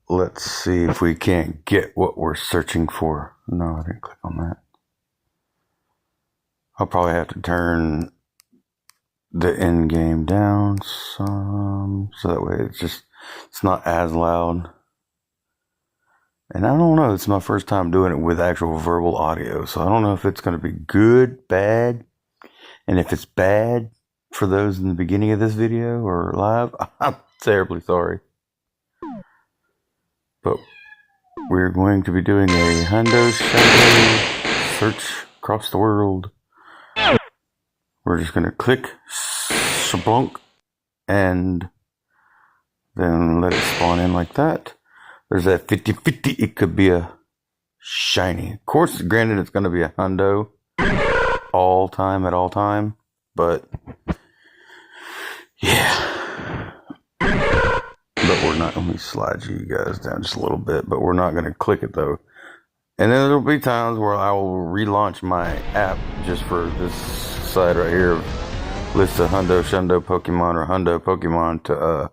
let's see if we can't get what we're searching for. No, I didn't click on that. I'll probably have to turn the end game down some, so that way it's not as loud. And I don't know, it's my first time doing it with actual verbal audio, so I don't know if it's going to be good, bad, and if it's bad for those in the beginning of this video or live, I'm terribly sorry. But we're going to be doing a Hondo search across the world. We're just going to click shablunk and then let it spawn in like that. There's that 50-50. It could be a shiny. Of course, granted, it's going to be a hundo at all time. But, yeah. But we're not, let me slide you guys down just a little bit. But we're not going to click it, though. And then there'll be times where I will relaunch my app just for this side right here. List of hundo, shundo Pokemon or hundo Pokemon to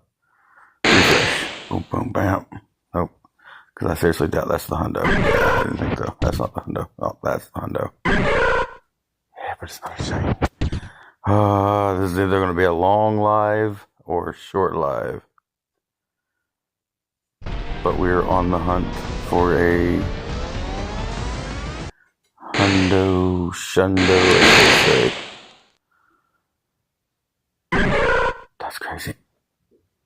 refresh. Boom, boom, bam. Nope. Because I seriously doubt that's the hundo. Yeah, I didn't think so. That's not the hundo. Oh, that's the hundo. Yeah, but it's not a shiny. This is either going to be a long live or a short live. But we're on the hunt for a hundo, shundo, as they say. That's crazy.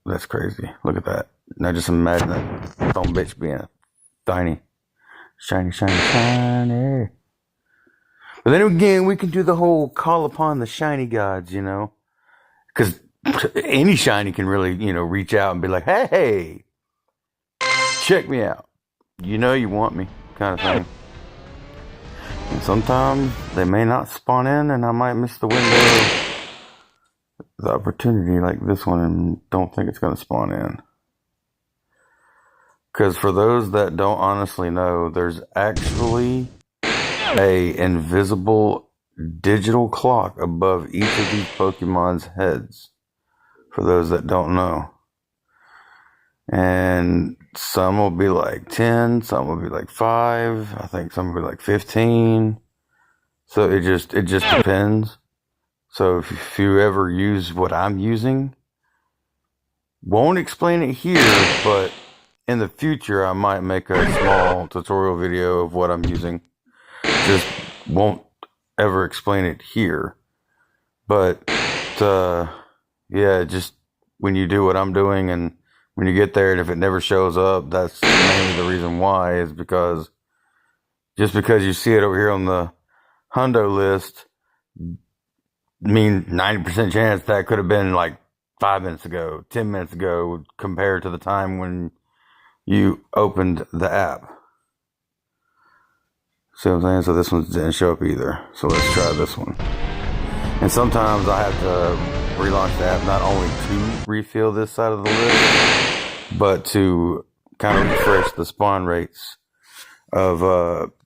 That's crazy. Look at that. Now just imagine that dumb bitch being tiny. Shiny, shiny, shiny. But then again, we can do the whole call upon the shiny gods, you know. Because any shiny can really, you know, reach out and be like, hey, check me out. You know you want me, kind of thing. And sometimes they may not spawn in and I might miss the window. The opportunity like this one and don't think it's going to spawn in. Because for those that don't honestly know, there's actually a invisible digital clock above each of these Pokemon's heads. For those that don't know. And some will be like 10, some will be like 5, I think some will be like 15. So it just depends. So if you ever use what I'm using, won't explain it here, but in the future I might make a small tutorial video of what I'm using. Just won't ever explain it here. But yeah, just when you do what I'm doing and when you get there and if it never shows up, that's mainly the reason why, is because just because you see it over here on the hundo list, mean 90% chance that could have been like 5 minutes ago, 10 minutes ago, compared to the time when you opened the app. See what I'm saying? So this one didn't show up either. So let's try this one. And sometimes I have to relaunch the app not only to refill this side of the list, but to kind of refresh the spawn rates of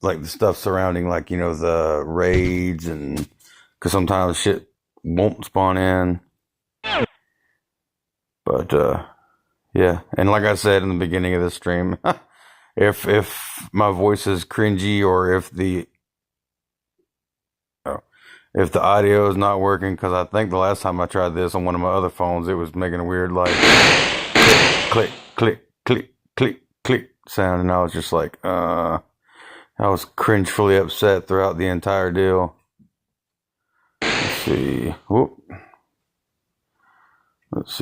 like the stuff surrounding, like, you know, the raids, and because sometimes shit won't spawn in. But yeah, and like I said in the beginning of this stream, if my voice is cringy or if the audio is not working, because I think the last time I tried this on one of my other phones, it was making a weird like click, click, click, click, click sound, and I was just like, I was cringefully upset throughout the entire deal. Let's see. Whoop. Let's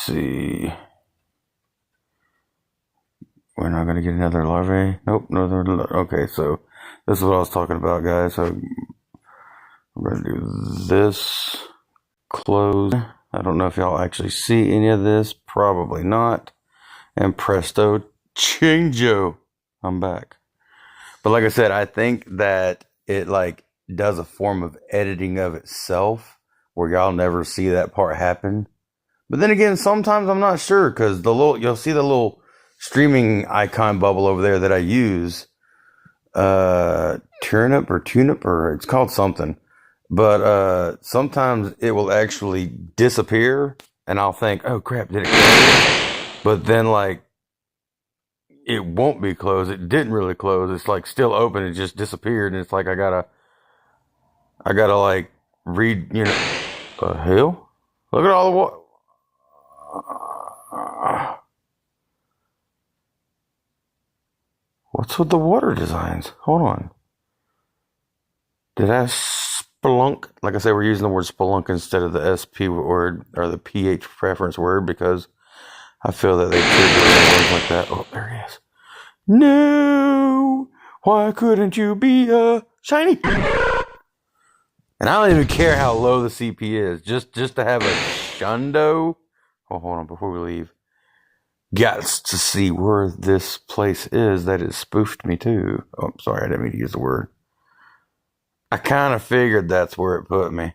see. We're not going to get another larvae. Nope. Okay, so this is what I was talking about, guys. So we're going to do this. Close. I don't know if y'all actually see any of this. Probably not. And presto changeo. I'm back. But like I said, I think that it like does a form of editing of itself where y'all never see that part happen. But then again, sometimes I'm not sure, because you'll see the little streaming icon bubble over there that I use. Turnip, or it's called something. But sometimes it will actually disappear and I'll think, oh crap, did it close? But then like it won't be closed. It didn't really close. It's like still open. It just disappeared. And it's like I gotta like read, the hell? Look at all the water. What's with the water designs? Hold on. Did I spelunk? Like I said, we're using the word spelunk instead of the SP word or the PH preference word because I feel that they trigger words like that. Oh, there he is. No! Why couldn't you be shiny? And I don't even care how low the CP is. Just to have a Hundo. Oh, hold on, before we leave. Got to see where this place is that it spoofed me to. Oh, sorry, I didn't mean to use the word. I kind of figured that's where it put me.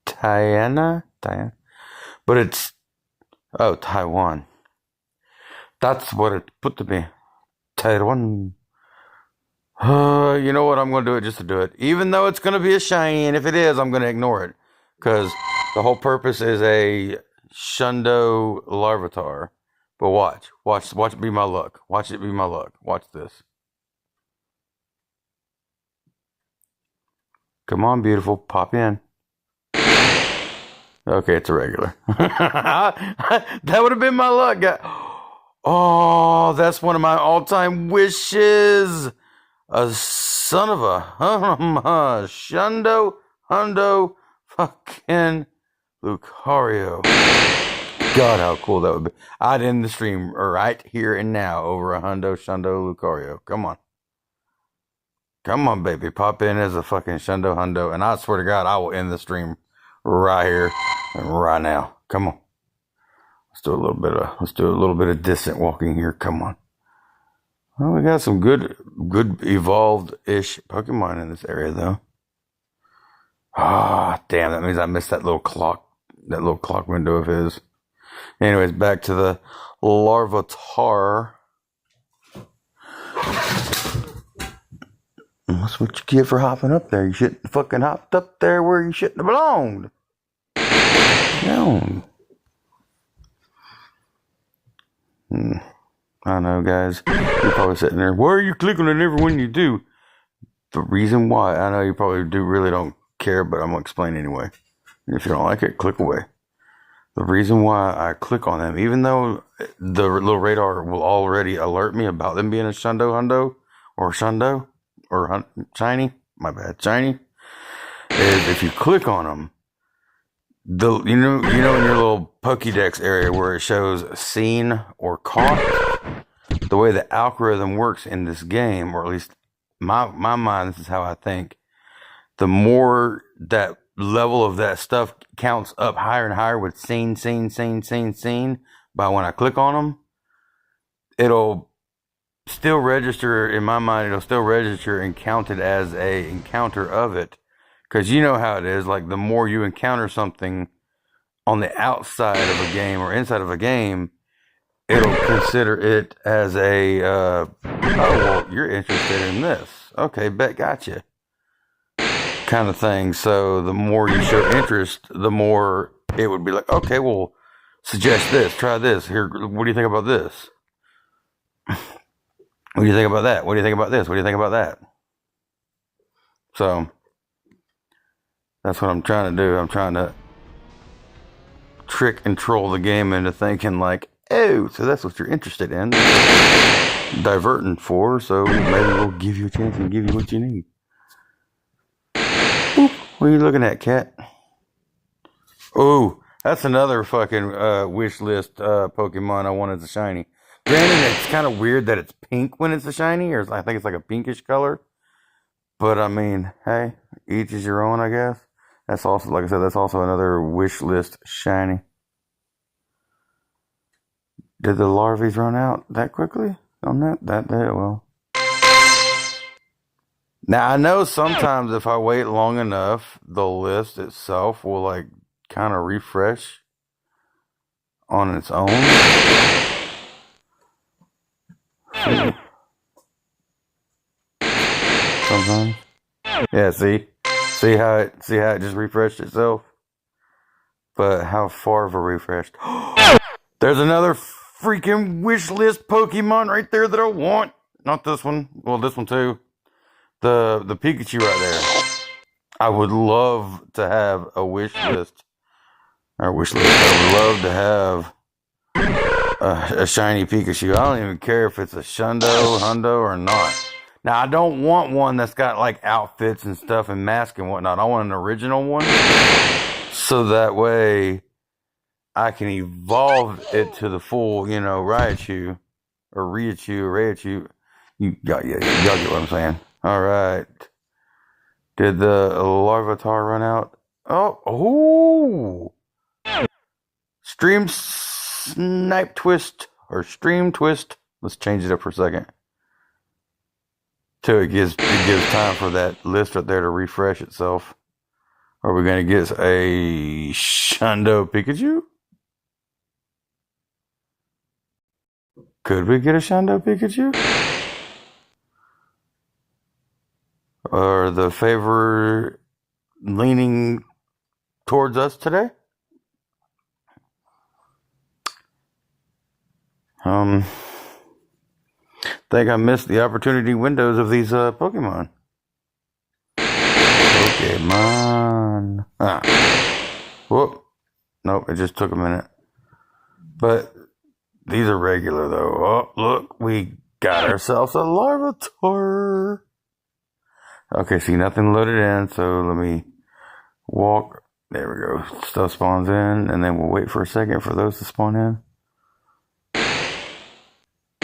Tiana? But it's... Oh, Taiwan. That's what it put to me. Taiwan. You know what? I'm going to do it just to do it. Even though it's going to be a shiny, and if it is, I'm going to ignore it. Because the whole purpose is a Hundo Larvitar. But watch it be my luck. Watch it be my luck. Watch this. Come on, beautiful. Pop in. Okay, it's a regular. That would have been my luck, guy. Oh, that's one of my all-time wishes. A son of a Hundo, fucking Lucario. God, how cool that would be. I'd end the stream right here and now over a Hundo Lucario. Come on. Come on, baby. Pop in as a fucking Hundo. And I swear to God, I will end the stream right here and right now. Come on. Let's do a little bit of distant walking here. Come on. Well, we got some good evolved-ish Pokemon in this area, though. Ah, damn, that means I missed that little clock window of his. Anyways, back to the Larvitar. That's what you get for hopping up there. You shouldn't fucking hopped up there where you shouldn't have belonged. No. I know, guys. You're probably sitting there. Why are you clicking on everyone you do? The reason why, I know you probably really don't care, but I'm going to explain anyway. And if you don't like it, click away. The reason why I click on them, even though the little radar will already alert me about them being a Hundo, or shiny, my bad, shiny, is if you click on them, you know in your little Pokédex area where it shows seen or caught, the way the algorithm works in this game, or at least my mind, this is how I think, the more that level of that stuff counts up higher and higher with seen, by when I click on them, it'll still register, in my mind, it'll still register and count it as a encounter of it. Because you know how it is, like the more you encounter something on the outside of a game or inside of a game, it'll consider it as a, oh, well, you're interested in this. Okay, bet, gotcha. Kind of thing. So the more you show interest, the more it would be like, okay, well, suggest this, try this. Here, what do you think about this? What do you think about that? What do you think about this? What do you think about that? So that's what I'm trying to do. I'm trying to trick and troll the game into thinking like, oh, so that's what you're interested in. Diverting for, so maybe we'll give you a chance and give you what you need. Boop. What are you looking at, cat? Oh, that's another fucking wish list Pokemon I want as a shiny. Granted, it's kind of weird that it's pink when it's a shiny, or I think it's like a pinkish color. But I mean, hey, each is your own, I guess. That's also, like I said, that's also another wish list shiny. Did the larvae run out that quickly on that day? Well, now I know sometimes if I wait long enough, the list itself will like kind of refresh on its own. Sometimes. Yeah, see how it just refreshed itself? But how far of a refresh? There's another freaking wish list Pokemon right there that I want. Not this one. Well, this one too. The Pikachu right there. I would love to have a wish list. Or wish list. I would love to have a shiny Pikachu. I don't even care if it's a Hundo, or not. Now, I don't want one that's got like outfits and stuff and mask and whatnot. I want an original one. So that way I can evolve it to the full, Raichu or Raichu. Y'all get what I'm saying. All right. Did the Larvitar run out? Oh. Stream Snipe Twist or Stream Twist. Let's change it up for a second. Till it gives time for that list right there to refresh itself. Are we going to get a Hundo Pikachu? Could we get a Hundo Pikachu? Are the favor leaning towards us today? Think I missed the opportunity windows of these Pokemon. Pokemon. Whoop. Nope, it just took a minute. But these are regular though. Oh, look, we got ourselves a Larvitar. Okay, see, nothing loaded in, so let me walk. There we go. Stuff spawns in, and then we'll wait for a second for those to spawn in.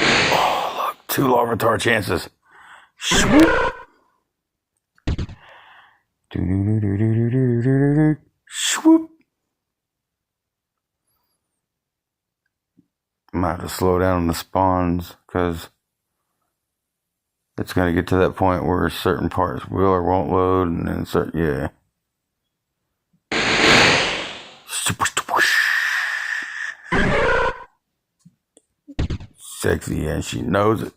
Oh, look, 2 Larvitar chances. Swoop. Swoop. Might have to slow down the spawns, because it's going to get to that point where certain parts will or won't load, and then certain, yeah. Sexy, and she knows it.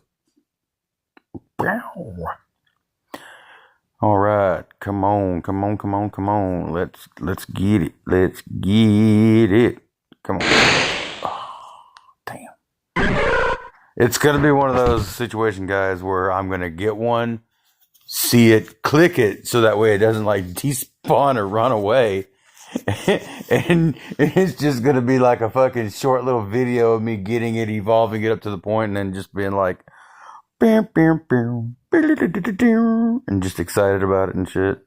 All right, come on. Let's get it. Come on. Oh, damn. It's going to be one of those situations, guys, where I'm going to get one, see it, click it, so that way it doesn't like despawn or run away. And it's just going to be like a fucking short little video of me getting it, evolving it up to the point, and then just being like, bam, bam, bam, and just excited about it and shit.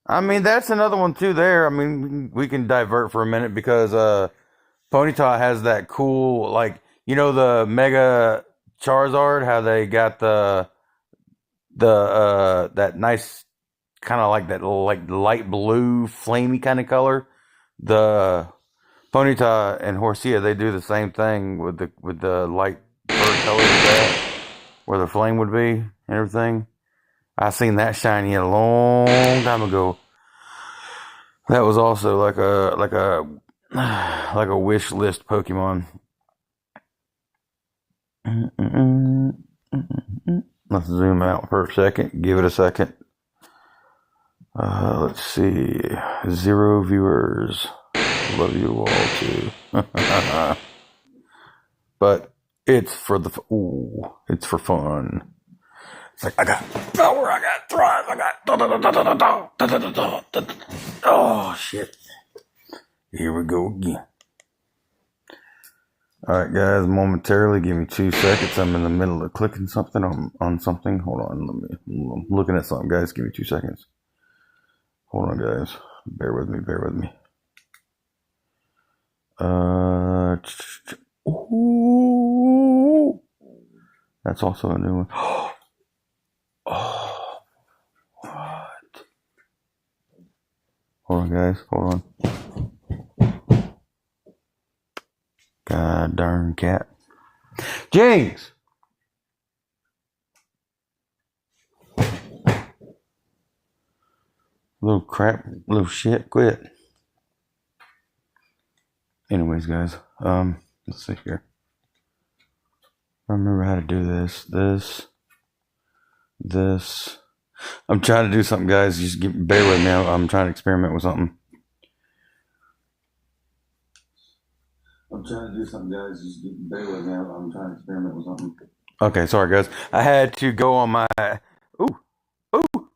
I mean, that's another one too there. I mean, we can divert for a minute because Ponyta has that cool, like, the Mega Charizard, how they got the that nice kind of like that like light blue flamey kind of color. The Ponyta and Horsia, they do the same thing with the light fur color of that, where the flame would be and everything. I seen that shiny a long time ago. That was also like a wish list Pokemon. Let's zoom out for a second. Give it a second. Let's see. 0 viewers. Love you all too. But it's for it's for fun. It's like, I got power, I got thrive, I got oh shit. Here we go again. Alright guys, momentarily, give me 2 seconds. I'm in the middle of clicking something on something. Hold on, I'm looking at something, guys. Give me 2 seconds. Hold on, guys. Bear with me. Ooh, that's also a new one. Oh, what? Hold on, guys. Hold on. God darn cat. James! Little crap, little shit, quit. Anyways, guys, let's see here. I remember how to do this. I'm trying to do something, guys. Just bear with me. I'm trying to experiment with something. I'm trying to do something, guys. Just bear with me. I'm trying to experiment with something. Okay, sorry, guys. I had to go on my... Ooh, ooh.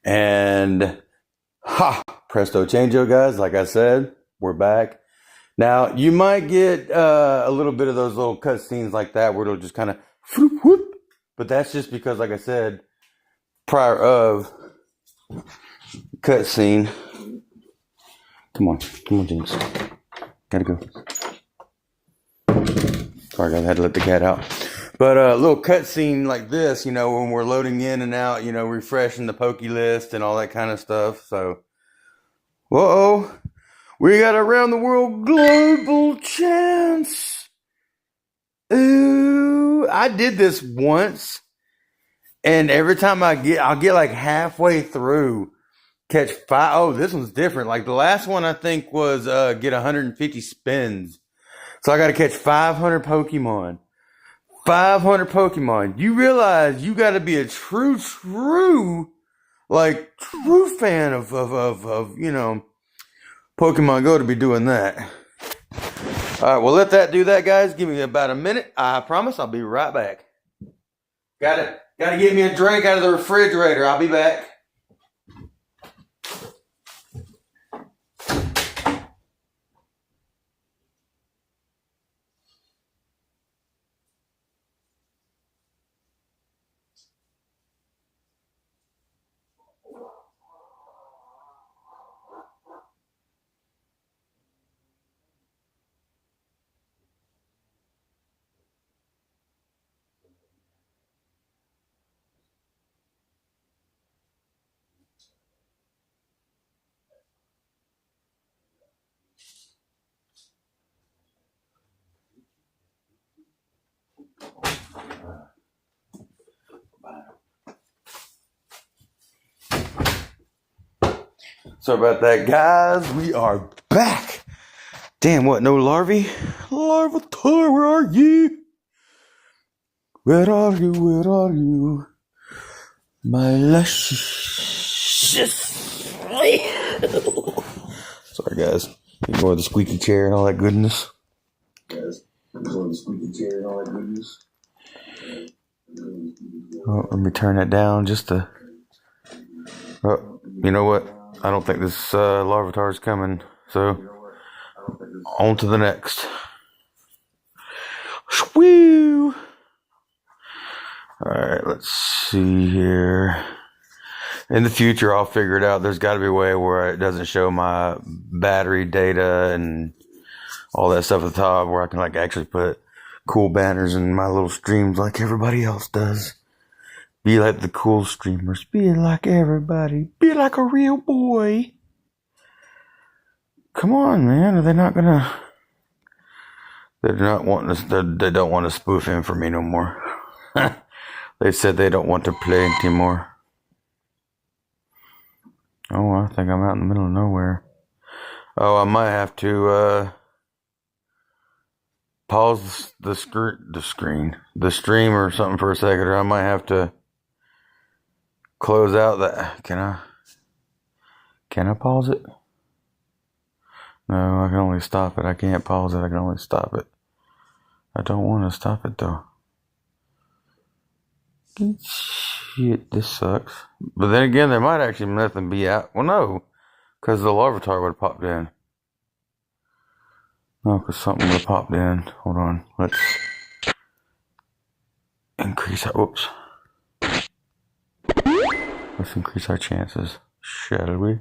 And... Ha! Presto changeo, guys. Like I said, we're back. Now, you might get a little bit of those little cut scenes like that where it'll just kind of... Whoop, whoop. But that's just because, like I said, prior of cut scene... Come on, Jinx. Gotta go. Sorry, guys, I had to let the cat out. But a little cutscene like this, you know, when we're loading in and out, you know, refreshing the Poke list and all that kind of stuff. So, whoa, we got a round the world global chance. Ooh, I did this once, and every time I'll get like halfway through. Catch 5. Oh, this one's different. Like the last one, I think was get 150 spins. So I got to catch 500 Pokemon. 500 Pokemon. You realize you got to be a true fan of you know, Pokemon Go to be doing that. All right, well, let that do that, guys. Give me about a minute. I promise I'll be right back. Got to get me a drink out of the refrigerator. I'll be back. Sorry about that, guys. We are back. Damn, what? No Larvy? Larvitar, where are you? Where are you? Where are you? My luscious. Sorry, guys. Ignore the squeaky chair and all that goodness. Guys, ignore the squeaky chair and all that goodness. Oh, let me turn that down just to... Oh, you know what? I don't think this Larvitar is coming. So, on to the next. Woo! Alright, let's see here. In the future, I'll figure it out. There's got to be a way where it doesn't show my battery data and all that stuff at the top, where I can like actually put cool banners in my little streams like everybody else does. Be like the cool streamers. Be like everybody. Be like a real boy. Come on, man. Are they not gonna... They're not wanting to... They don't want to spoof him for me no more. They said they don't want to play anymore. Oh, I think I'm out in the middle of nowhere. Oh, I might have to pause the stream or something for a second, or I might have to close out that. Can I pause it? No, I can only stop it. I can't pause it. I can only stop it. I don't want to stop it though. Shit, this sucks. But then again, there might actually nothing be out. Well, no, because the Larvitar would have popped in. No, because something would have popped in. Hold on. Let's increase our... Whoops. Let's increase our chances. Shall we?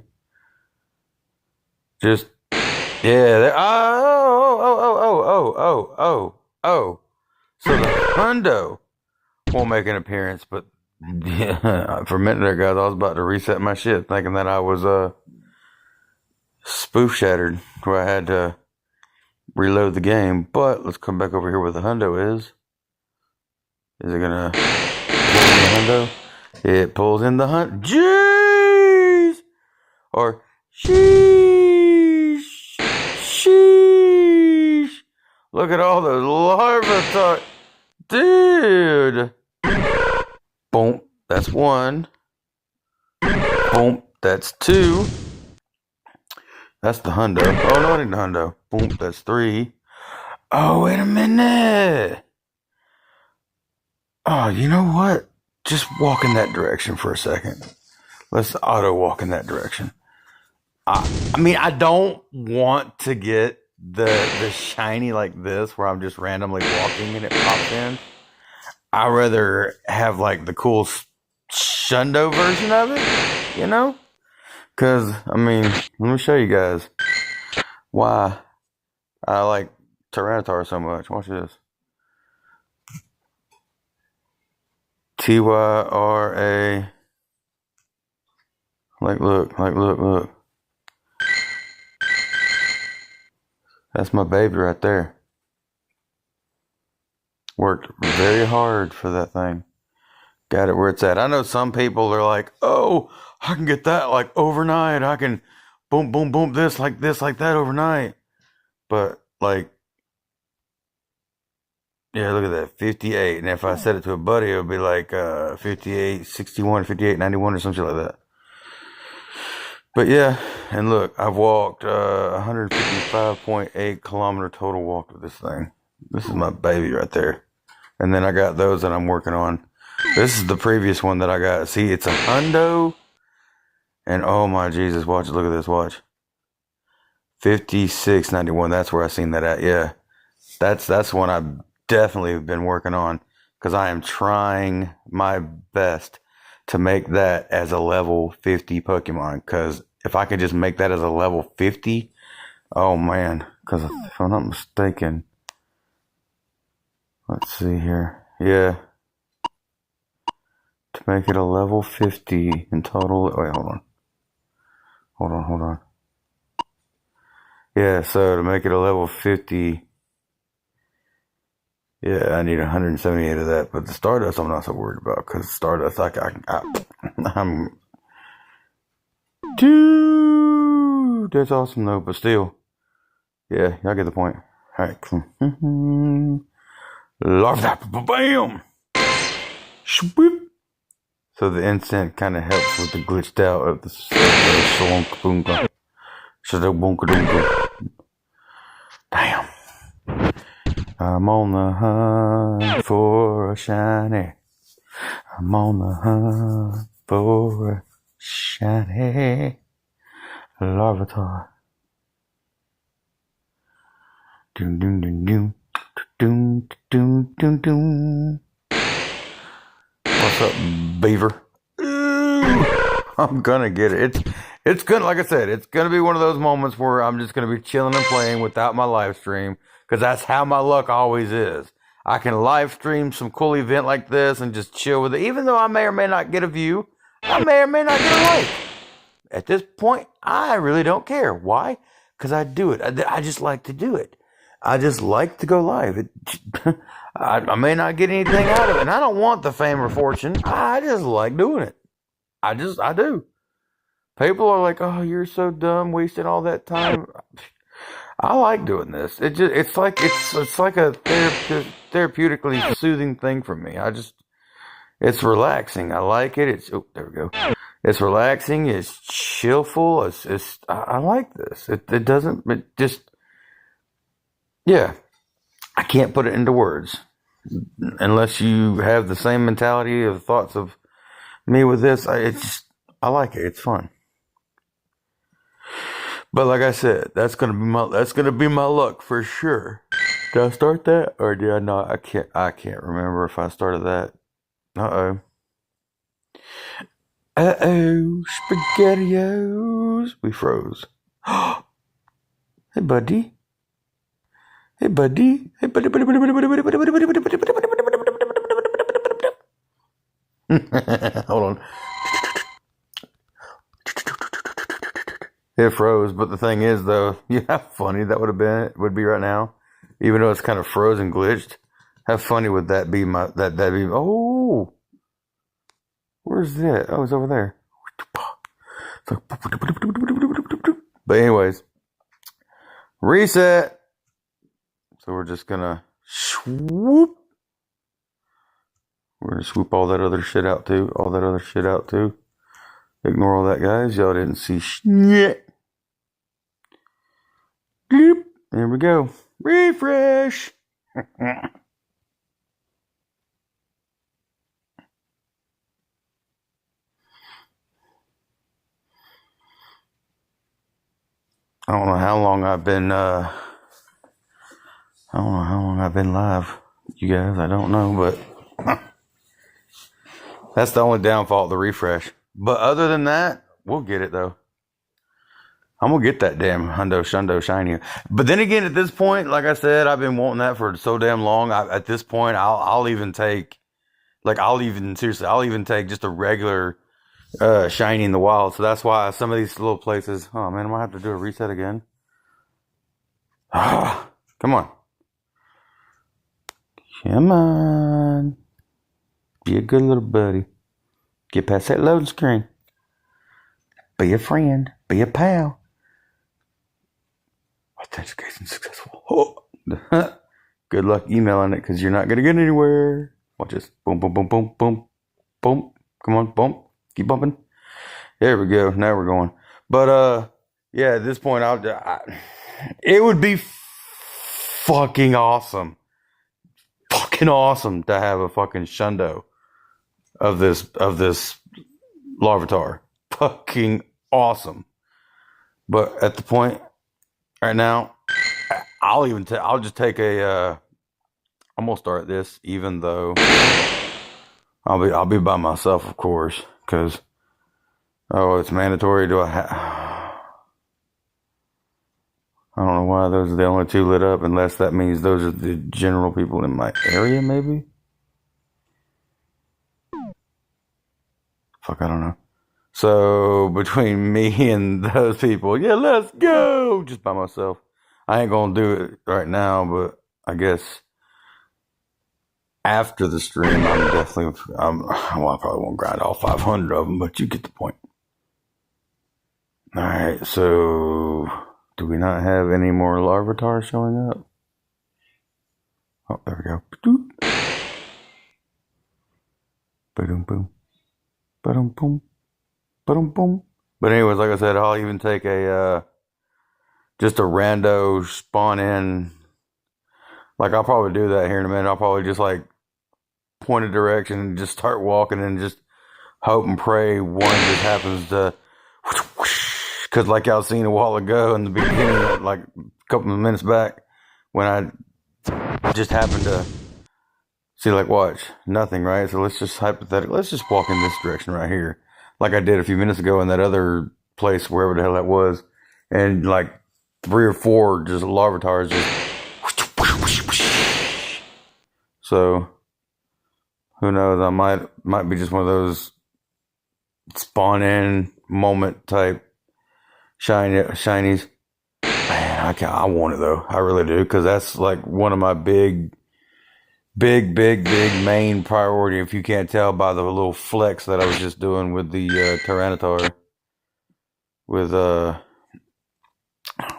Just... Yeah, there... Oh. So the hundo won't make an appearance, but yeah, for a minute there, guys, I was about to reset my shit, thinking that I was spoof shattered, where I had to reload the game. But let's come back over here where the hundo is. Is it gonna pull in the hundo? It pulls in the hunt. Jeez! Or sheesh! Sheesh! Look at all those Larvitar. Dude! Boom, that's one. Boom, that's two. That's the hundo. Oh, no, it ain't the hundo. Boom, that's 3. Oh, wait a minute. Oh, you know what? Just walk in that direction for a second. Let's auto walk in that direction. I mean, I don't want to get the shiny like this where I'm just randomly walking and it pops in. I'd rather have like the cool Shundo version of it, you know? Because, I mean, let me show you guys why I like Tyranitar so much. Watch this. Tyra. Look. That's my baby right there. Worked very hard for that thing. Got it where it's at. I know some people are like, oh, I can get that like overnight. I can boom, boom, boom, this, like that overnight. But like, yeah, look at that, 58. And if I set it to a buddy, it would be like 58, 61, 58, 91 or something like that. But yeah, and look, I've walked 155.8 kilometer total walk with this thing. This is my baby right there. And then I got those that I'm working on. This is the previous one that I got. See, it's a hundo. And oh my Jesus, watch it. Look at this. Watch. 56.91. That's where I seen that at. Yeah. That's one I've definitely been working on. Because I am trying my best to make that as a level 50 Pokemon. Because if I could just make that as a level 50. Oh man. Because if I'm not mistaken. Let's see here. Yeah. To make it a level 50 in total. Wait, hold on. Yeah, so to make it a level 50, yeah, I need 178 of that. But the Stardust, I'm not so worried about because Stardust, I'm. Dude, that's awesome though. But still, yeah, y'all get the point. All right, Larvitar, bam, swoop. So the instant kind of helps with the glitched out of the Shalonkabunga. Damn. I'm on the hunt for a shiny. I'm on the hunt for a shiny Larvitar. Doom, doom, doom, doom. Doom, doom, doom, doom. What's up, beaver? Ooh, I'm gonna get it. It's gonna, like I said, it's gonna be one of those moments where I'm just gonna be chilling and playing without my live stream, because that's how my luck always is. I can live stream some cool event like this and just chill with it, even though I may or may not get a view, I may or may not get a like. At this point, I really don't care. Why? Because I do it. I just like to do it. I just like to go live. I may not get anything out of it, and I don't want the fame or fortune. I just like doing it. I do. People are like, "Oh, you're so dumb, wasting all that time." I like doing this. It's like a therapeutically soothing thing for me. It's relaxing. I like it. There we go. It's relaxing. It's chillful. I like this. Yeah. I can't put it into words unless you have the same mentality of thoughts of me with this. I like it. It's fun. But like I said, that's gonna be my luck for sure. Did I start that or did I not? I can't remember if I started that. Uh oh, SpaghettiOs. We froze. Hey buddy. Hey buddy. Hey buddy. Hold on. It froze, but the thing is, though, how funny that would be right now, even though it's kind of frozen, glitched. How funny would that be? Oh, where's that? Oh, it's over there. But anyways, reset. So we're just gonna swoop. We're gonna swoop all that other shit out too. Ignore all that, guys. Y'all didn't see shit. Bloop. There we go. Refresh. I don't know how long I've been I don't know how long I've been live, you guys. I don't know, but that's the only downfall of the refresh. But other than that, we'll get it though. I'm gonna get that damn hundo shundo shiny. But then again, at this point, like I said, I've been wanting that for so damn long. At this point, I'll even take I'll even take just a regular shiny in the wild. So that's why some of these little places. Oh man, I might have to do a reset again. Come on. Come on. Be a good little buddy. Get past that loading screen. Be a friend. Be a pal. Authentication successful. Oh. Good luck emailing it because you're not going to get anywhere. Watch this. Boom, boom, boom, boom, boom, boom. Come on, boom. Keep bumping. There we go. Now we're going. But, yeah, at this point, it would be fucking awesome. Fucking awesome to have a fucking shundo of this Larvitar. Fucking awesome. But at the point right now, I'll just take I'm gonna start this, even though I'll be by myself, of course, because it's mandatory. I don't know why those are the only two lit up, unless that means those are the general people in my area, maybe? Fuck, I don't know. So, between me and those people, yeah, let's go! Just by myself. I ain't gonna do it right now, but I guess after the stream, I probably won't grind all 500 of them, but you get the point. Alright, so... do we not have any more Larvitar showing up? Oh, there we go. Ba-dum boom. Ba-dum boom. Ba-dum boom. But anyways, like I said, I'll even take just a rando spawn in. I'll probably do that here in a minute. I'll probably just point a direction and just start walking and just hope and pray one just happens to... because like y'all seen a while ago in the beginning, a couple of minutes back, when I just happened to see, watch, nothing, right? So let's just walk in this direction right here, like I did a few minutes ago in that other place, wherever the hell that was, and 3 or 4 just Larvitars just... So, who knows, I might be just one of those spawn in moment type shinies. Man, I want it though. I really do, because that's one of my big main priority. If you can't tell by the little flex that I was just doing with the Tyranitar. With hold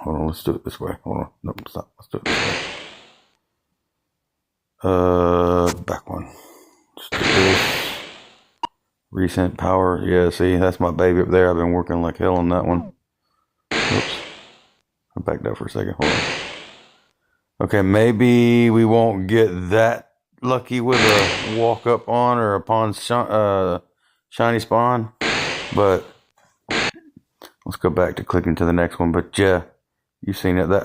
on, let's do it this way. Hold on, nope, stop. Let's do it this way. Back one. Let's do this. Recent power. Yeah, see, that's my baby up there. I've been working like hell on that one. Oops. I backed up for a second. Hold on. Okay, maybe we won't get that lucky with a walk up on or upon shiny spawn, but let's go back to clicking to the next one. But yeah, you've seen it. That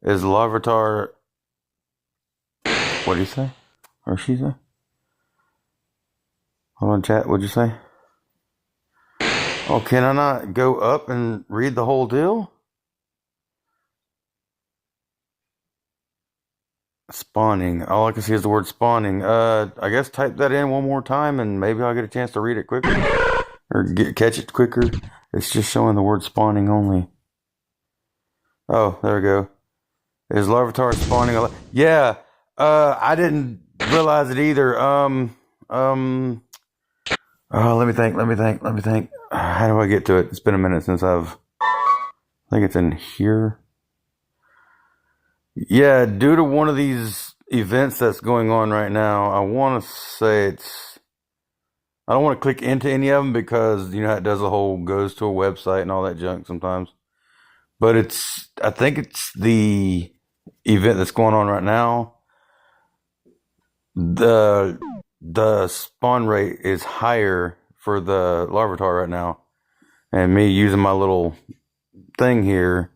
is Larvitar. What did he say? Or she say? Hold on, chat. What'd you say? Oh, can I not go up and read the whole deal? Spawning. All I can see is the word spawning. I guess type that in one more time and maybe I'll get a chance to read it quicker. Or catch it quicker. It's just showing the word spawning only. Oh, there we go. Is Larvitar spawning? Yeah. I didn't realize it either. Let me think. How do I get to it? It's been a minute since I think it's in here. Yeah, due to one of these events that's going on right now, I want to say I don't want to click into any of them because, you know, it does the whole goes to a website and all that junk sometimes. but I think it's the event that's going on right now. The spawn rate is higher for the Larvitar right now, and me using my little thing here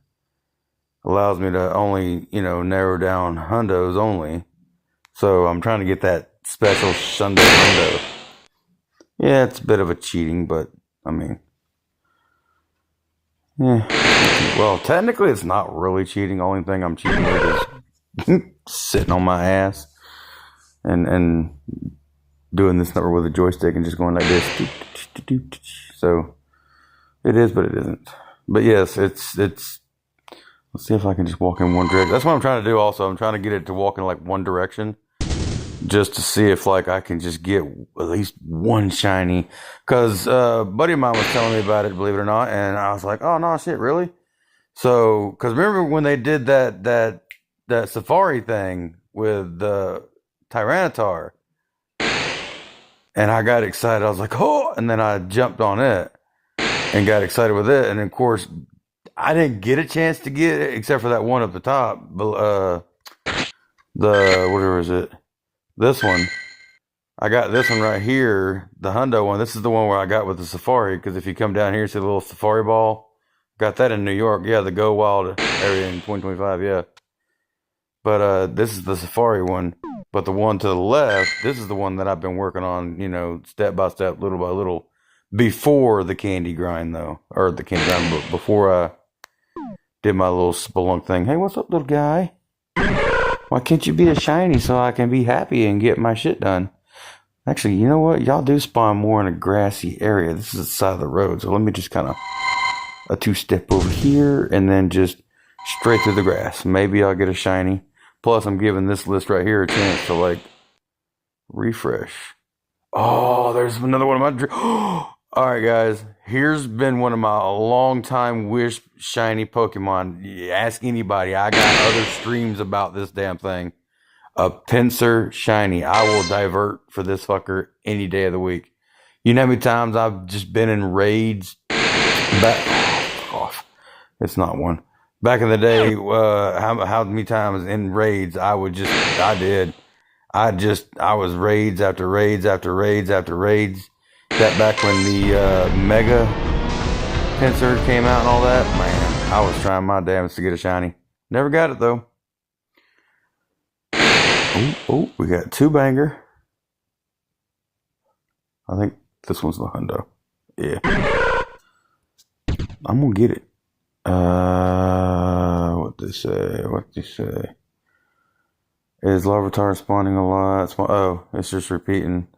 allows me to only, narrow down hundos only. So I'm trying to get that special Sunday hundo. Yeah, it's a bit of a cheating, but I mean, yeah. Well, technically, it's not really cheating. The only thing I'm cheating with is sitting on my ass and doing this number with a joystick and just going like this. So it is, but it isn't. But yes, it's. Let's see if I can just walk in one direction. That's what I'm trying to do. Also, I'm trying to get it to walk in like one direction, just to see if like I can just get at least one shiny. Cause a buddy of mine was telling me about it, believe it or not, and I was like, oh no, shit, really? So, cause remember when they did that safari thing with the Tyranitar, and I got excited. I was like, oh, and then I jumped on it and got excited with it, and of course, I didn't get a chance to get it except for that one up the top. The whatever is it? This one. I got this one right here, the Hondo one. This is the one where I got with the Safari, because if you come down here, see the little Safari ball? Got that in New York. Yeah, the Go Wild area in 2025, yeah. But this is the Safari one. But the one to the left, this is the one that I've been working on, step by step, little by little, before the candy grind, though. Or the candy grind, but before I did my little spelunk thing. Hey, what's up, little guy? Why can't you be a shiny so I can be happy and get my shit done? Actually, you know what? Y'all do spawn more in a grassy area. This is the side of the road. So let me just kind of a two-step over here and then just straight through the grass. Maybe I'll get a shiny. Plus, I'm giving this list right here a chance to, like, refresh. Oh, there's another one of my dreams. All right, guys. Here's been one of my long-time wish shiny Pokemon. Ask anybody. I got other streams about this damn thing. A Pinsir shiny. I will divert for this fucker any day of the week. You know how many times I've just been in raids? It's not one. Back in the day, how many times in raids I was raids after raids after raids after raids. That back when the Mega Pinsir came out and all that, man, I was trying my damnedest to get a shiny. Never got it though. Oh, we got two banger. I think this one's the Hondo. Yeah. I'm gonna get it. What they say? Is Larvitar spawning a lot? Oh, it's just repeating.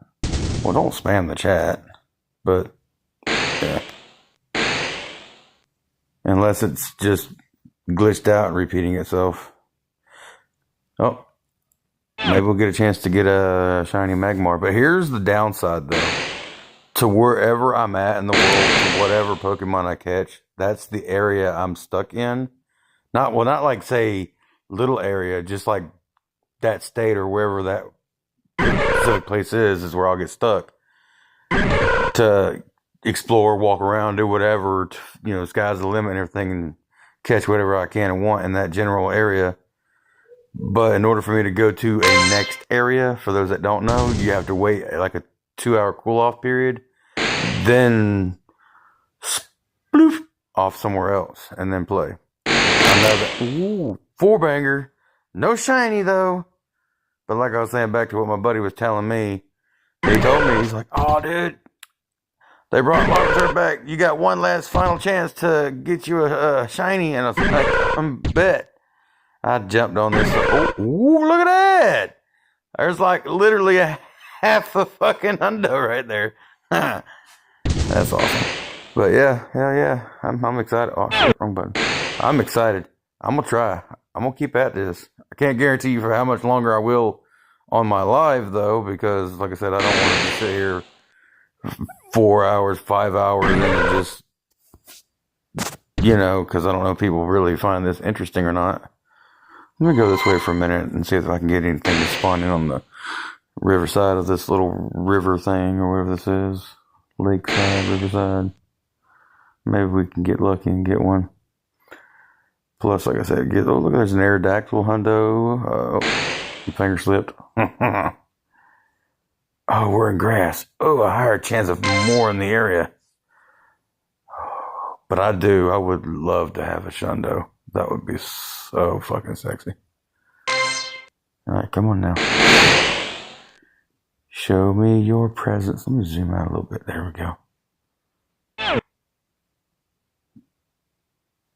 Well, don't spam the chat. But, yeah. Unless it's just glitched out and repeating itself. Oh. Maybe we'll get a chance to get a shiny Magmar. But here's the downside, though. To wherever I'm at in the world, to whatever Pokemon I catch, that's the area I'm stuck in. Not like, say, little area, just like that state or wherever that specific place is where I'll get stuck. To explore, walk around, do whatever, sky's the limit and everything, and catch whatever I can and want in that general area. But in order for me to go to a next area, for those that don't know, you have to wait like a 2-hour cool-off period, then sploof off somewhere else, and then play. Ooh, 4-banger. No shiny, though. But like I was saying, back to what my buddy was telling me, he told me, he's like, oh, dude, they brought Larvitar back. You got one last final chance to get you a shiny. And I was like, I'm bet. I jumped on this. Ooh, look at that. There's like literally a half a fucking hundo right there. That's awesome. But yeah, hell yeah. I'm excited. Oh, shit, wrong button. I'm excited. I'm going to try. I'm going to keep at this. I can't guarantee you for how much longer I will on my live, though, because, like I said, I don't want to sit here 4 hours, 5 hours, and just, because I don't know if people really find this interesting or not. Let me go this way for a minute and see if I can get anything to spawn in on the riverside of this little river thing, or whatever this is. Lakeside, riverside. Maybe we can get lucky and get one. Plus, like I said, oh, look, there's an Aerodactyl hundo. Oh, finger slipped. Oh, we're in grass. Oh, a higher chance of more in the area. But I would love to have a shundo. That would be so fucking sexy. All right, come on now. Show me your presence. Let me zoom out a little bit. There we go.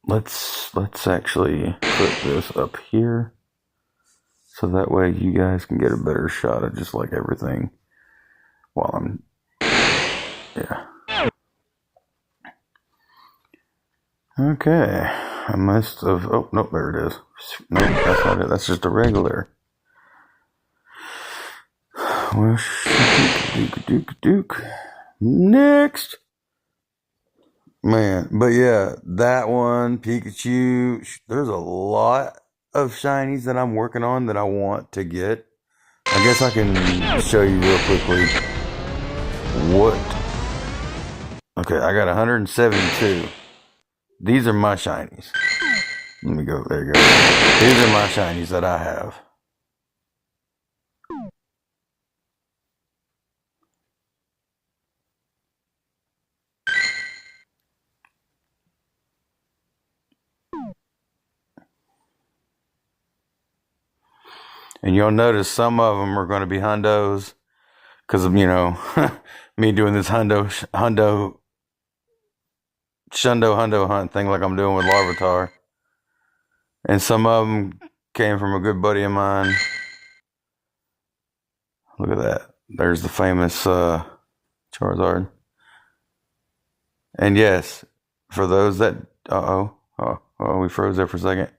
Let's actually put this up here, so that way you guys can get a better shot of just like everything while I'm, yeah. Okay, I must have, oh, nope, there it is. No, that's not it, that's just a regular. Well, Duke. Next! Man, but yeah, that one, Pikachu, there's a lot of shinies that I'm working on that I want to get. I guess I can show you real quickly what. Okay, I got 172. These are my shinies. Let me go, there you go. These are my shinies that I have. And you'll notice some of them are going to be hundos because of, me doing this shundo hunt thing like I'm doing with Larvitar. And some of them came from a good buddy of mine. Look at that. There's the famous Charizard. And yes, for those that, we froze there for a second.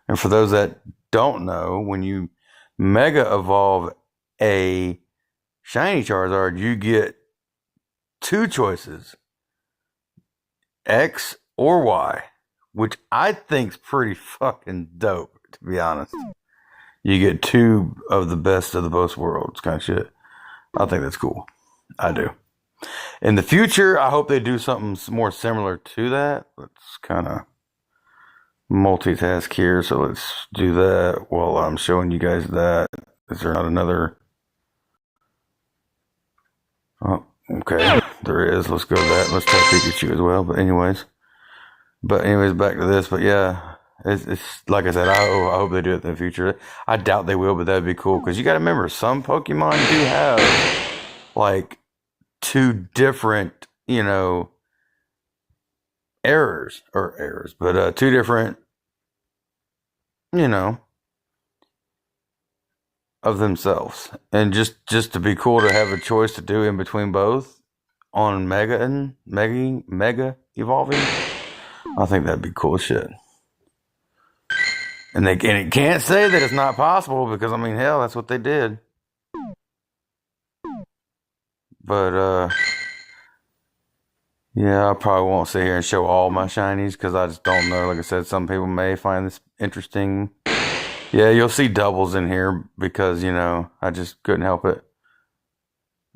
And for those that don't know, when you Mega Evolve a Shiny Charizard, you get two choices, X or Y, which I think's pretty fucking dope, to be honest. You get two of the best of the both worlds kind of shit. I think that's cool. I do. In the future, I hope they do something more similar to that. Let's kind of multitask here, so let's do that while I'm showing you guys that. Is there not another? Oh, okay, there is. Let's go to that. Let's try Pikachu as well. But anyways, back to this. But yeah, it's like I said. I hope they do it in the future. I doubt they will, but that'd be cool because you got to remember some Pokemon do have like two different, but two different, of themselves. And just to be cool to have a choice to do in between both on Mega evolving, I think that'd be cool shit. And it can't say that it's not possible because I mean, hell, that's what they did. But yeah, I probably won't sit here and show all my shinies because I just don't know. Like I said, some people may find this interesting. Yeah, you'll see doubles in here because, I just couldn't help it.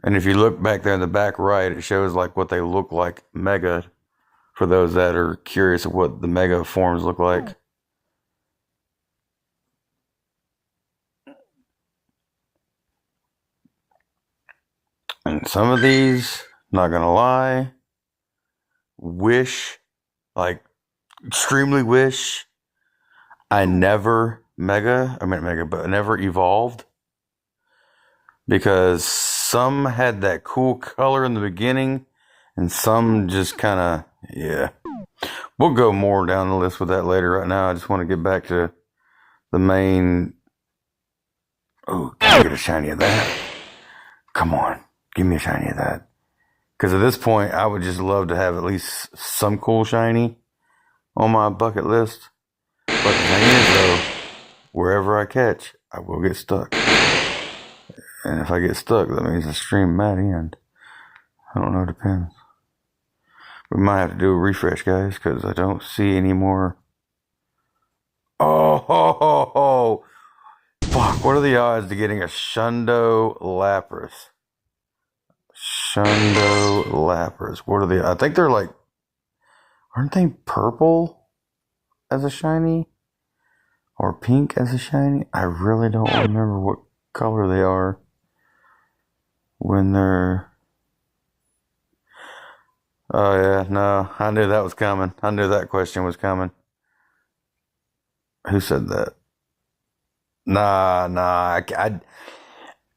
And if you look back there in the back right, it shows like what they look like Mega for those that are curious of what the Mega forms look like. And some of these, not gonna lie, extremely wish I never never evolved, because some had that cool color in the beginning and some just kind of, yeah. We'll go more down the list with that later. Right now, I just want to get back to the main. Oh, can I get a shiny of that? Come on, give me a shiny of that. Because at this point, I would just love to have at least some cool shiny on my bucket list. But the thing is, though, wherever I catch, I will get stuck. And if I get stuck, that means the stream might end. I don't know, it depends. We might have to do a refresh, guys, because I don't see any more. Oh, fuck, what are the odds to getting a Shundo Lapras? Shundo Lapras. What are the, I think they're like, aren't they purple as a shiny? Or pink as a shiny? I really don't remember what color they are when they're... Oh yeah, no, I knew that was coming. I knew that question was coming. Who said that? Nah,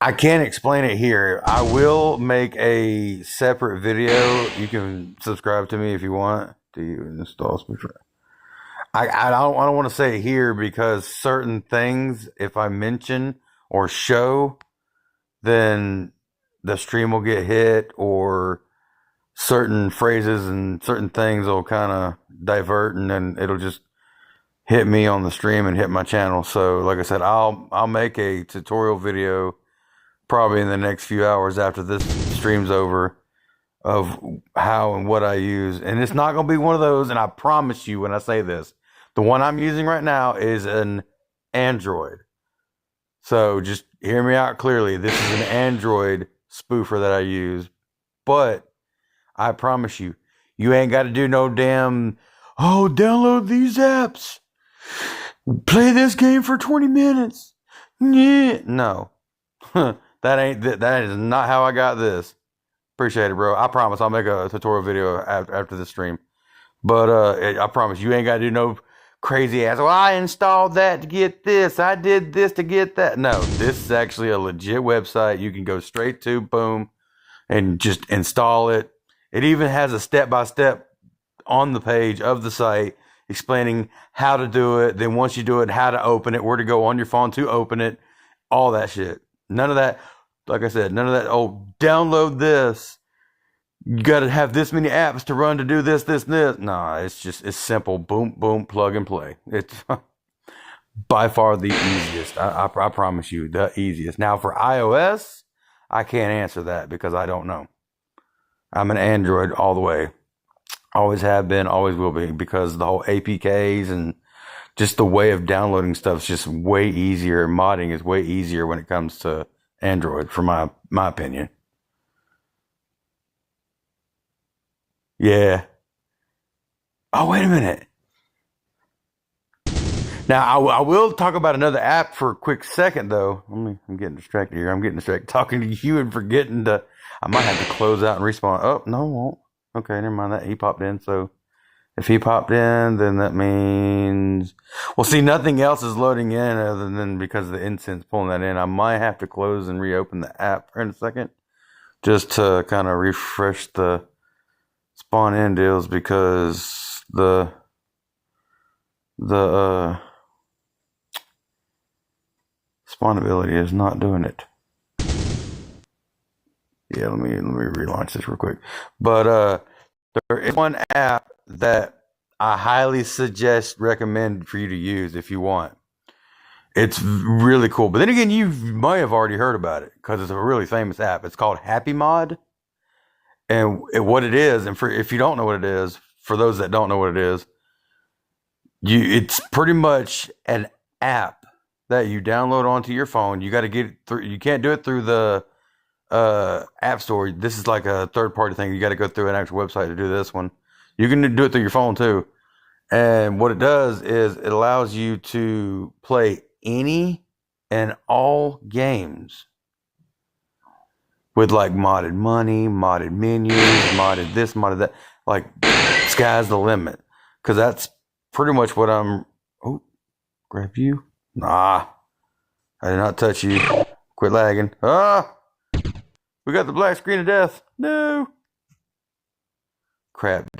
I can't explain it here. I will make a separate video. You can subscribe to me if you want. Do you install Spoofer? I don't want to say it here because certain things, if I mention or show, then the stream will get hit, or certain phrases and certain things will kind of divert, and then it'll just hit me on the stream and hit my channel. So like I said, I'll make a tutorial video probably in the next few hours after this stream's over of how and what I use. And it's not going to be one of those, and I promise you when I say this, the one I'm using right now is an Android. So just hear me out clearly. This is an Android spoofer that I use. But I promise you, you ain't got to do no damn, oh, download these apps. Play this game for 20 minutes. Yeah. No. That is not how I got this. Appreciate it, bro. I promise I'll make a tutorial video after this stream. But I promise you ain't got to do no crazy ass. Well, I installed that to get this. I did this to get that. No, this is actually a legit website. You can go straight to, boom, and just install it. It even has a step-by-step on the page of the site explaining how to do it. Then once you do it, how to open it, where to go on your phone to open it, all that shit. None of that, like I said, none of that, oh, download this. You got to have this many apps to run to do this, this, and this. Nah, it's simple. Boom, boom, plug and play. It's by far the easiest. I promise you, the easiest. Now for iOS, I can't answer that because I don't know. I'm an Android all the way. Always have been, always will be, because the whole APKs and just the way of downloading stuff is just way easier. Modding is way easier when it comes to Android, for my opinion. Yeah. Oh, wait a minute. Now, I will talk about another app for a quick second, though. I'm getting distracted here. I'm getting distracted talking to you and forgetting to... I might have to close out and respawn. Oh, no, I won't. Okay, never mind that. He popped in, so... If he popped in, then that means... Well, see, nothing else is loading in other than because of the incense pulling that in. I might have to close and reopen the app in a second just to kind of refresh the spawn in deals, because the spawnability is not doing it. Yeah, let me relaunch this real quick. But there is one app that I highly recommend for you to use if you want. It's really cool. But then again, you might have already heard about it because it's a really famous app. It's called Happy Mod. And what it is, and if you don't know what it is, for those that don't know what it is, it's pretty much an app that you download onto your phone. You got to get it through. You can't do it through the App Store. This is like a third-party thing. You got to go through an actual website to do this one. You can do it through your phone too. And what it does is it allows you to play any and all games with like modded money, modded menus, modded this, modded that. Like, sky's the limit. Because that's pretty much what I'm... Oh, grab you? Nah. I did not touch you. Quit lagging. Ah! We got the black screen of death. No! Crap.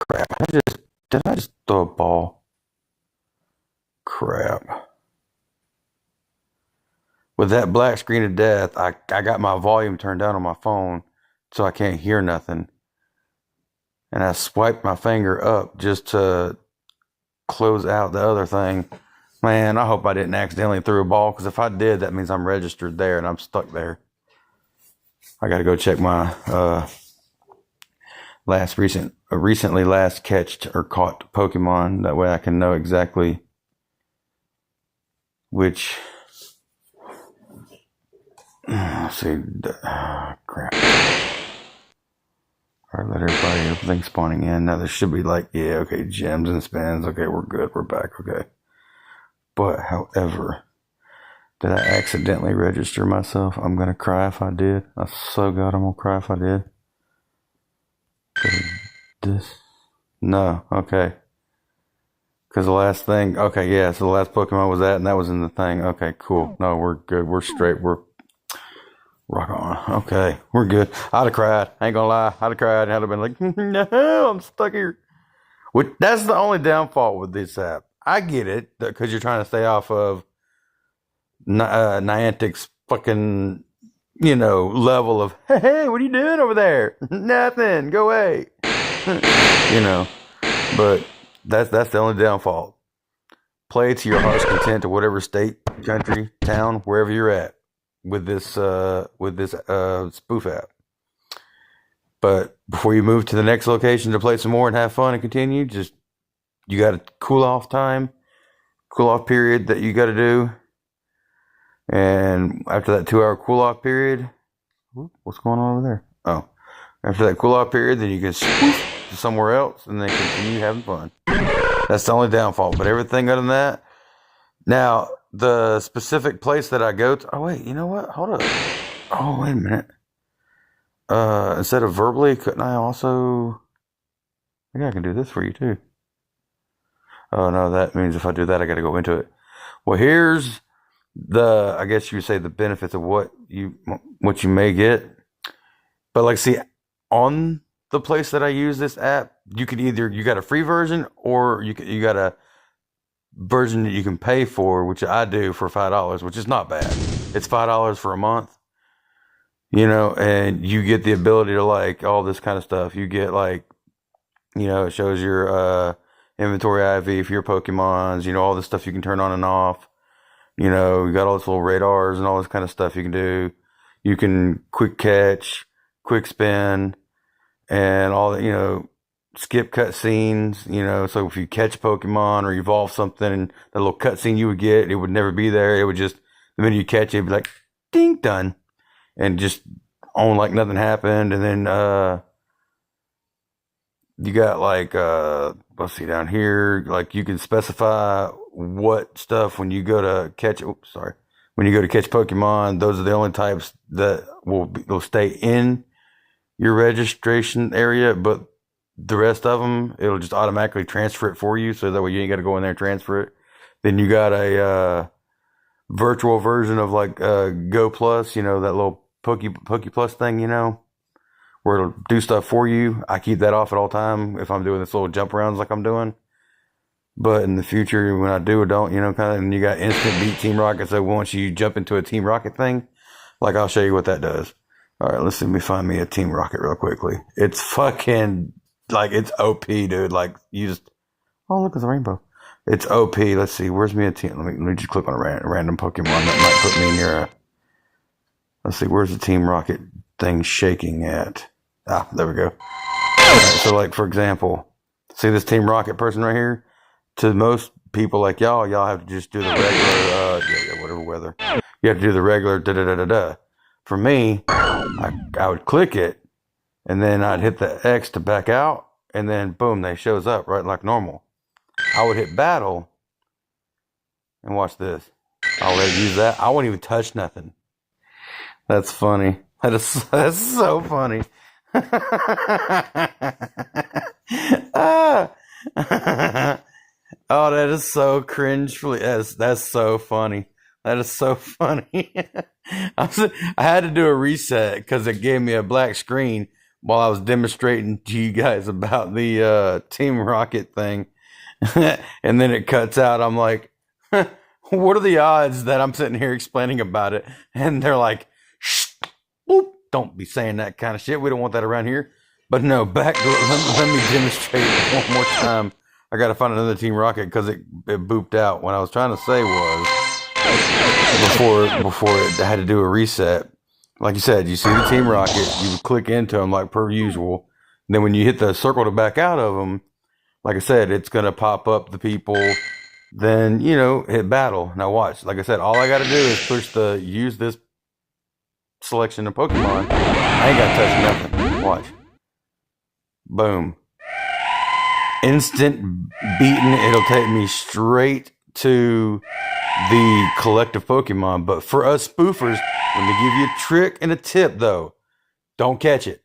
Crap. Did I just throw a ball? Crap. With that black screen of death, I got my volume turned down on my phone so I can't hear nothing. And I swiped my finger up just to close out the other thing. Man, I hope I didn't accidentally throw a ball, because if I did, that means I'm registered there and I'm stuck there. I got to go check my recently last catched or caught Pokemon. That way I can know exactly which... Let's see. Crap. Alright, let everything spawning in. Now there should be like, yeah, okay, gems and spins. Okay, we're good. We're back. Okay. But, however, did I accidentally register myself? I'm gonna cry if I did. I so God, I'm gonna cry if I did. This? No. Okay. Because the last thing, okay, yeah, so the last Pokemon was that, and that was in the thing. Okay, cool. No, we're good. We're straight. We're rock on. Okay, we're good. I'd have cried. I ain't gonna lie. I'd have cried. I'd have been like, no, I'm stuck here. That's the only downfall with this app. I get it, because you're trying to stay off of Niantic's fucking, level of, hey, what are you doing over there? Nothing. Go away. But that's the only downfall. Play to your heart's content to whatever state, country, town, wherever you're at with this spoof app. But before you move to the next location to play some more and have fun and continue, you got a cool off period that you got to do. And after that 2-hour cool off period, what's going on over there? Oh, after that cool off period, then you can swoosh to somewhere else and then continue having fun. That's the only downfall. But everything other than that, now the specific place that I go to. Oh wait, you know what? Hold up. Oh wait a minute. Instead of verbally, couldn't I also? Maybe I can do this for you too. Oh no, that means if I do that, I got to go into it. Well, here's I guess you would say the benefits of what you may get. But like, see, on the place that I use this app, you got a free version or you got a version that you can pay for, which I do for $5, which is not bad. It's $5 for a month, and you get the ability to like all this kind of stuff. You get like, it shows your inventory IV for your Pokemons, all this stuff you can turn on and off. You got all this little radars and all this kind of stuff you can do. You can quick catch, quick spin, and all that, skip cutscenes, so if you catch Pokemon or evolve something, that little cutscene you would get, it would never be there. It would just, the minute you catch it, it'd be like, ding, done. And just on like nothing happened. And then, you got like, let's see down here, like you can specify what stuff when you go to catch, when you go to catch Pokemon, those are the only types that will stay in your registration area, but the rest of them, it'll just automatically transfer it for you, so that way you ain't got to go in there and transfer it. Then you got a virtual version of like Go Plus, that little Poke Plus thing, where it'll do stuff for you. I keep that off at all time if I'm doing this little jump arounds like I'm doing. But in the future, when I do or don't, kind of, and you got instant beat Team Rocket, so once you jump into a Team Rocket thing, like I'll show you what that does. All right, let me find me a Team Rocket real quickly. It's fucking, like, it's OP, dude. Like, oh, look, it's a rainbow. It's OP. Let's see, where's me a team? Let me just click on a random Pokemon that might put me near let's see, where's the Team Rocket thing shaking at? Ah, there we go. Right, so, like, for example, see this Team Rocket person right here? To most people like y'all have to just do the regular, whatever weather. You have to do the regular da-da-da-da-da. For me, I would click it, and then I'd hit the X to back out, and then boom, they shows up right like normal. I would hit battle, and watch this. I'll let it use that. I won't even touch nothing. That's funny. That's so funny. Oh, that is so cringe. That's so funny. That is so funny. I had to do a reset because it gave me a black screen while I was demonstrating to you guys about the Team Rocket thing. And then it cuts out. I'm like, what are the odds that I'm sitting here explaining about it? And they're like, shh, whoop, don't be saying that kind of shit. We don't want that around here. But no, let me demonstrate it one more time. I got to find another Team Rocket because it booped out. What I was trying to say was, before it had to do a reset, like you said, you see the Team Rocket, you would click into them like per usual. And then when you hit the circle to back out of them, like I said, it's going to pop up the people. Then, hit battle. Now watch. Like I said, all I got to do is push use this selection of Pokemon. I ain't got to touch nothing. Watch. Boom. Instant beaten. It'll take me straight to the collective Pokemon. But for us spoofers, let me give you a trick and a tip though. Don't catch it.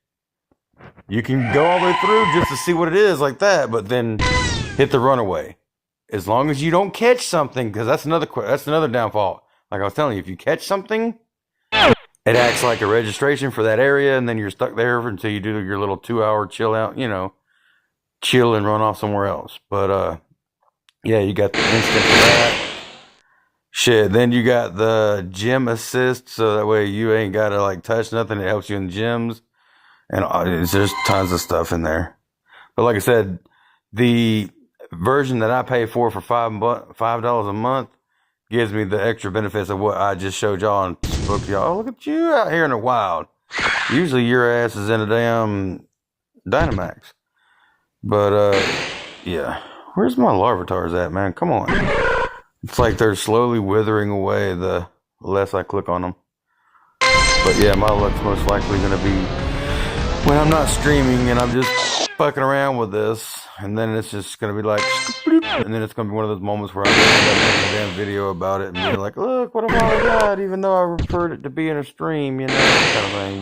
You can go all the way through just to see what it is like that, but then hit the runaway. As long as you don't catch something, because that's another downfall. Like I was telling you, if you catch something, it acts like a registration for that area, and then you're stuck there until you do your little 2-hour chill out, chill and run off somewhere else. But yeah, you got the instant for that. Shit, then you got the gym assist, so that way you ain't gotta like touch nothing. It helps you in gyms, and it's just tons of stuff in there. But like I said, the version that I pay for $5 a month gives me the extra benefits of what I just showed y'all and spoke to y'all. Oh, look at you out here in the wild. Usually your ass is in a damn Dynamax. But yeah. Where's my Larvitars at, man? Come on. It's like they're slowly withering away the less I click on them. But yeah, my luck's most likely going to be when I'm not streaming and I'm just fucking around with this. And then it's just going to be like, and then it's going to be one of those moments where I'm going to end up making a damn video about it and be like, look, what have I got? Even though I referred it to being a stream, kind of thing.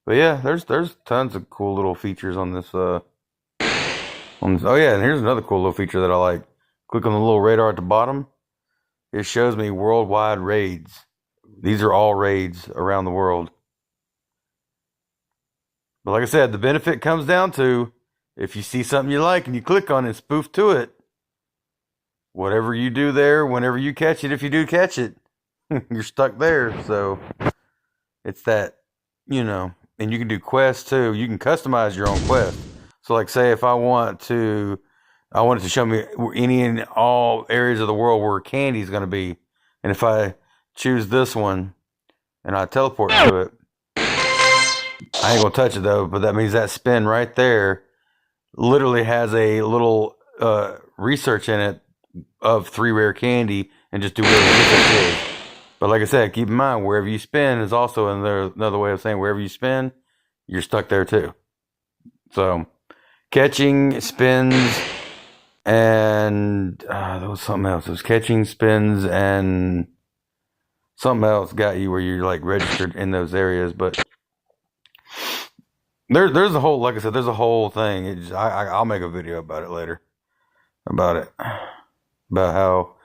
But yeah, there's tons of cool little features on this. Oh yeah, and here's another cool little feature that I like. Click on the little radar at the bottom. It shows me worldwide raids. These are all raids around the world. But like I said, the benefit comes down to if you see something you like and you click on it and spoof to it, whatever you do there, whenever you catch it, if you do catch it, you're stuck there. So it's that, and you can do quests too. You can customize your own quest. So like say if I want it to show me any and all areas of the world where candy is going to be. And if I choose this one and I teleport to it, I ain't going to touch it though, but that means that spin right there literally has a little research in it of 3 rare candy and just do whatever research is. But like I said, keep in mind, wherever you spin is also another way of saying wherever you spin, you're stuck there too. So catching, spins, and there was something else. It was catching, spins, and something else got you where you're like registered in those areas. But there's a whole, like I said, there's a whole thing. I'll make a video about it later. About how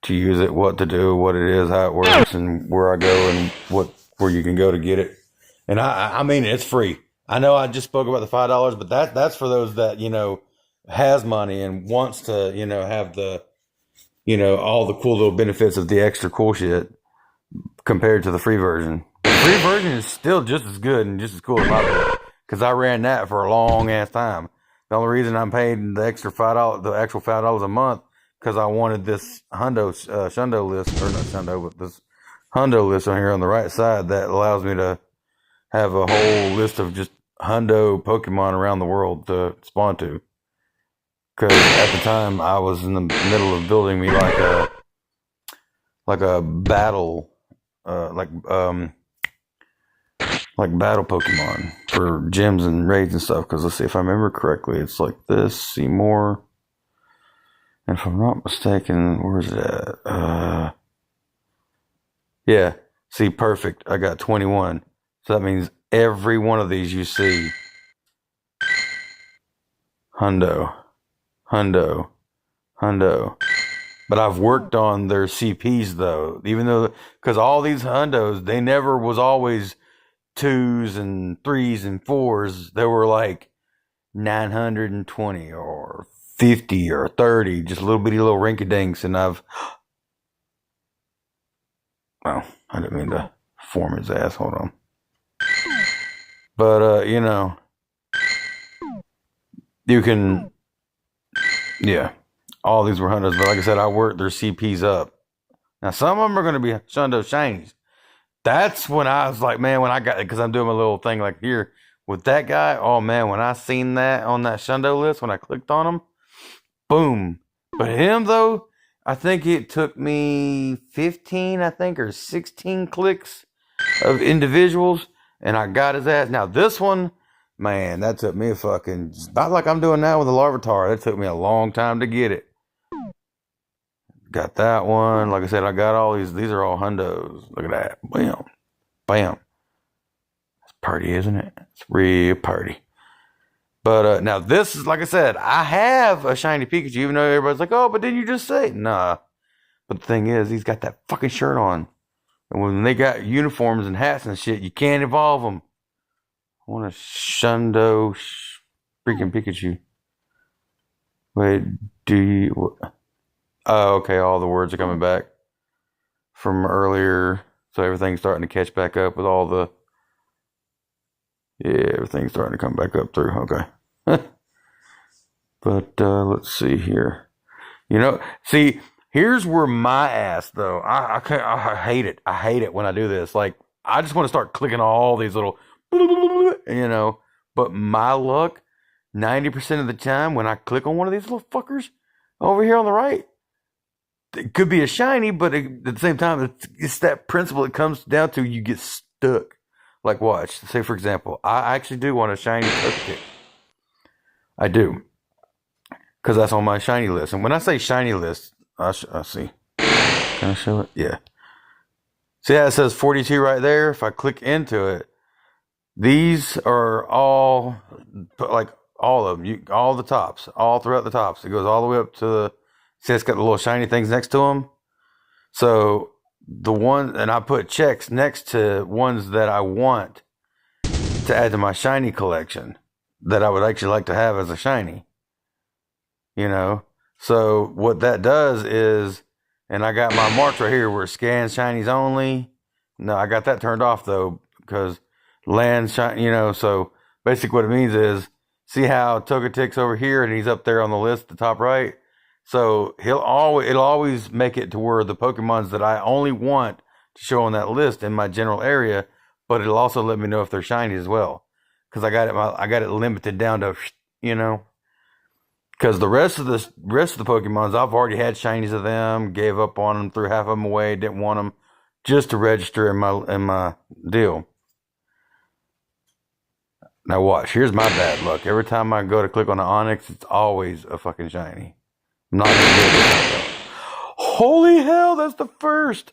to use it, what to do, what it is, how it works, and where I go and where you can go to get it. And I mean, it's free. I know I just spoke about the $5, but that's for those that, has money and wants to, have the, all the cool little benefits of the extra cool shit compared to the free version. The free version is still just as good and just as cool as my book because I ran that for a long ass time. The only reason I'm paying the extra $5, the actual $5 a month, because I wanted this Shundo list, or not Shundo, but this Hondo list on here on the right side that allows me to have a whole list of just Hondo Pokemon around the world to spawn to. Because at the time I was in the middle of building me like a battle, like battle Pokemon for gyms and raids and stuff. Because let's see if I remember correctly, it's like this. See more. And if I'm not mistaken, where's it at? Yeah. See, perfect. I got 21. So that means every one of these you see. Hundo. But I've worked on their CPs though, even though, because all these Hundos, they never was always 2s and 3s and 4s. They were like 920 or 50 or 30, just little bitty little rinky-dinks. And I didn't mean to form his ass. Hold on. But, you can, yeah, all these were Hundos. But like I said, I worked their CPs up. Now, some of them are going to be Shundo Shinies. That's when I was like, man, when I got it, because I'm doing a little thing like here with that guy. Oh, man, when I seen that on that Shundo list, when I clicked on him, boom. But him, though, I think it took me 15, or 16 clicks of individuals, and I got his ass. Now, this one, Man, that took me a fucking, not like I'm doing now with the Larvitar. That took me a long time to get it. Got that one. Like I said, I got all these. These are all hundos. Look at that. Bam. Bam. It's pretty, isn't it? It's real pretty. But now this is, like I said, I have a shiny Pikachu, even though everybody's like, oh, but didn't you just say? Nah. But the thing is, he's got that fucking shirt on. And when they got uniforms and hats and shit, you can't evolve them. I want a Shundo freaking Pikachu. Wait, do you... Oh, okay, all the words are coming back from earlier. So everything's starting to catch back up with all the... Yeah, everything's starting to come back up through. Okay. But let's see here. You know, see, here's where my ass, though. I hate it. I hate it when I do this. Like, I just want to start clicking all these little... You know, but my luck, 90% of the time when I click on one of these little fuckers over here on the right, it could be a shiny, but at the same time, it's that principle it comes down to. You get stuck. Like, watch. Say, for example, I actually do want a shiny Togekick. I do. Because that's on my shiny list. And when I say shiny list, I see. Can I show it? Yeah. See how it says 42 right there? If I click into it, these are all, like, all of them. All the tops. All throughout the tops. It goes all the way up to the... See, it's got the little shiny things next to them. So the one, and I put checks next to ones that I want to add to my shiny collection that I would actually like to have as a shiny. You know? So what that does is, and I got my marks right here where it scans shinies only. No, I got that turned off though, because land shiny, you know, so basically what it means is, see how Togekick's over here and he's up there on the list, the top right? So it'll always make it to where the Pokemons that I only want to show on that list in my general area, but it'll also let me know if they're shiny as well, because I got it limited down to, you know, because the rest of the Pokemons I've already had shinies of them, gave up on them, threw half of them away, didn't want them, just to register in my deal. Now watch, here's my bad luck. Every time I go to click on the Onix, it's always a fucking shiny. I'm not gonna do it. Holy hell, that's the first.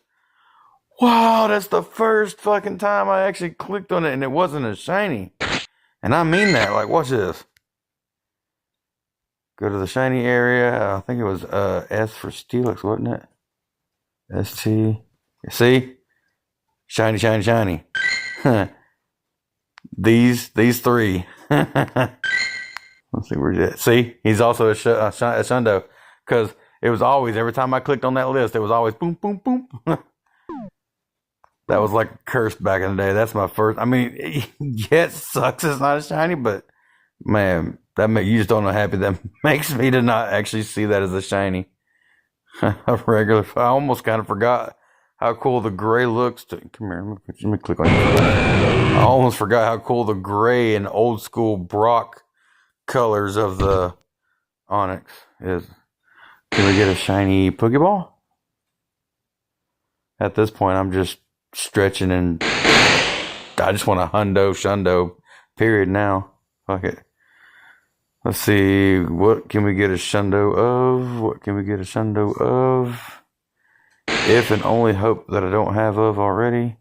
Wow, that's the first fucking time I actually clicked on it and it wasn't a shiny. And I mean that. Like, watch this. Go to the shiny area. I think it was S for Steelix, wasn't it? ST. See? Shiny, shiny, shiny. These three. Let's see where's it. See? He's also a Shundo. Because it was always, every time I clicked on that list, it was always boom, boom, boom. That was like cursed back in the day. That's my first. I mean, yeah, it sucks it's not a shiny, but man, you just don't know how happy that makes me to not actually see that as a shiny. A regular. I almost kind of forgot how cool the gray looks. Come here, let me click on it. I almost forgot how cool the gray and old school Brock colors of the Onix is. Can we get a shiny Pokeball? At this point, I'm just stretching and I just want a Hundo, Shundo, period now. Fuck it. Let's see, what can we get a Shundo of? What can we get a Shundo of? If and only hope that I don't have of already.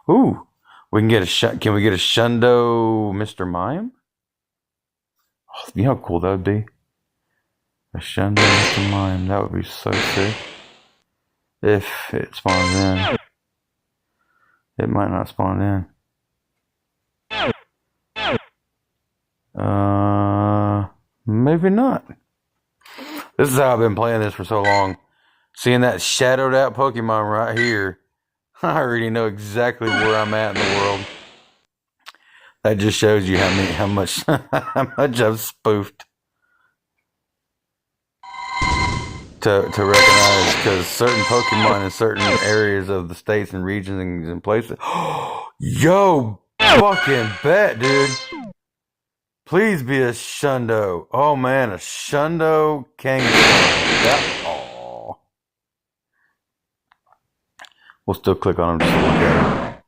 Ooh, we can get can we get a Shundo Mr. Mime? Oh, you know how cool that would be? A Shundo Mr. Mime, that would be so sick. If it spawns in. It might not spawn in. Maybe not. This is how I've been playing this for so long. Seeing that shadowed out Pokemon right here, I already know exactly where I'm at in the world. That just shows you how much I've spoofed to recognize, because certain Pokemon in certain areas of the states and regions and places. Yo, fucking bet, dude. Please be a Shundo. Oh man, a Shundo Kangaskhan. Oh. We'll still click on him just to look at him.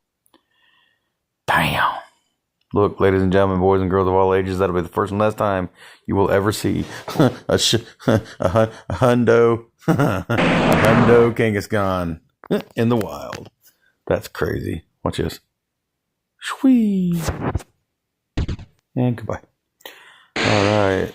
Damn. Look, ladies and gentlemen, boys and girls of all ages, that'll be the first and last time you will ever see a hundo, a hundo Kangaskhan in the wild. That's crazy. Watch this. Shwee. And goodbye. All right.